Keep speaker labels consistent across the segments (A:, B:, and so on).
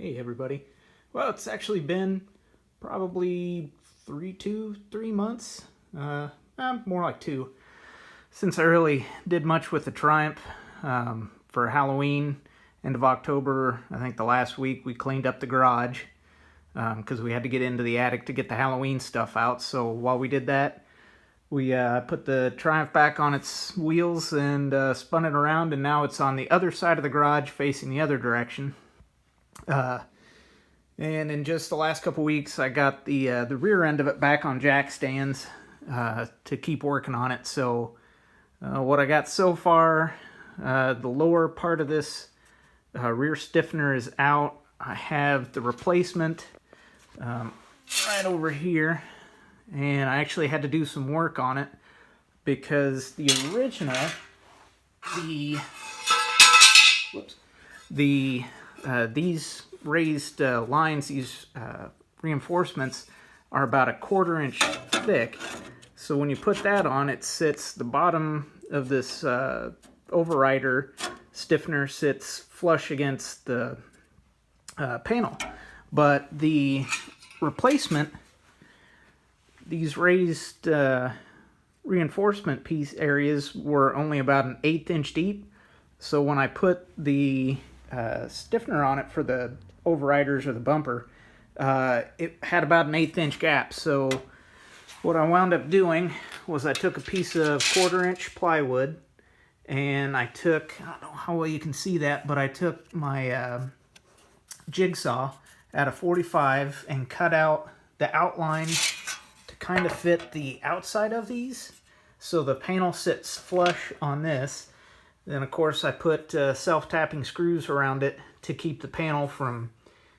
A: Hey everybody. Well, it's actually been probably 3 months, more like 2, since I really did much with the Triumph. For Halloween, end of October, I think the last week, we cleaned up the garage because we had to get into the attic to get the Halloween stuff out. So while we did that, we put the Triumph back on its wheels and spun it around, and now it's on the other side of the garage facing the other direction. And in just the last couple weeks, I got the rear end of it back on jack stands to keep working on it. So what I got so far, the lower part of this rear stiffener is out. I have the replacement right over here, and I actually had to do some work on it because the original, these raised lines, these reinforcements are about 1/4 inch thick. So when you put that on, it sits, the bottom of this overrider stiffener sits flush against the panel. But the replacement, these raised reinforcement piece areas were only about 1/8 inch deep. So when I put the stiffener on it for the overriders or the bumper, it had about 1/8 inch gap. So what I wound up doing was I took a piece of 1/4 inch plywood, and I took, I don't know how well you can see that, but I took my jigsaw at a 45 and cut out the outline to kind of fit the outside of these, so the panel sits flush on this. Then of course I put self-tapping screws around it to keep the panel from,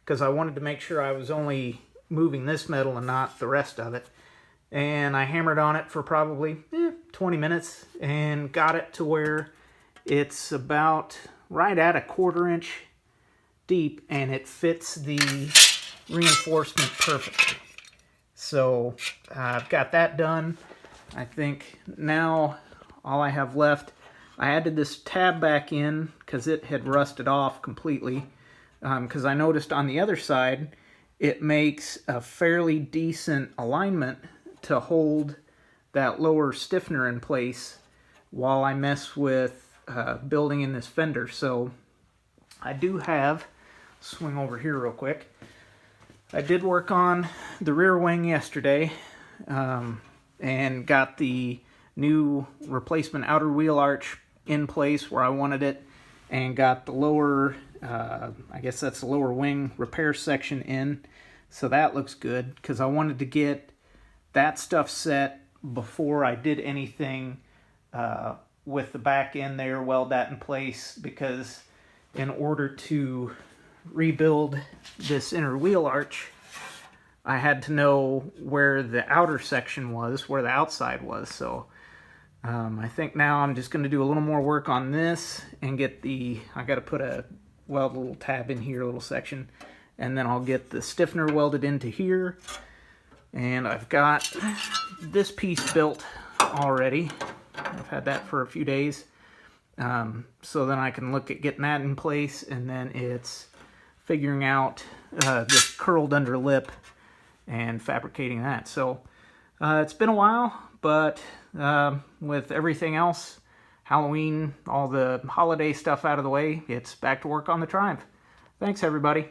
A: because I wanted to make sure I was only moving this metal and not the rest of it. And I hammered on it for probably 20 minutes and got it to where it's about right at 1/4 inch deep, and it fits the reinforcement perfectly. So I've got that done. I think now all I have left, I added this tab back in because it had rusted off completely, because I noticed on the other side it makes a fairly decent alignment to hold that lower stiffener in place while I mess with building in this fender. So I do have, swing over here real quick, I did work on the rear wing yesterday and got the new replacement outer wheel arch in place where I wanted it, and got the lower, I guess that's the lower wing repair section in. So that looks good because I wanted to get that stuff set before I did anything with the back end there, weld that in place, because in order to rebuild this inner wheel arch, I had to know where the outer section was, where the outside was. So I think now I'm just going to do a little more work on this and get the, I got to put a weld little tab in here, a little section, and then I'll get the stiffener welded into here. And I've got this piece built already. I've had that for a few days. So then I can look at getting that in place, and then it's figuring out this curled under lip and fabricating that. So it's been a while, but with everything else, Halloween, all the holiday stuff out of the way, it's back to work on the Triumph. Thanks, everybody.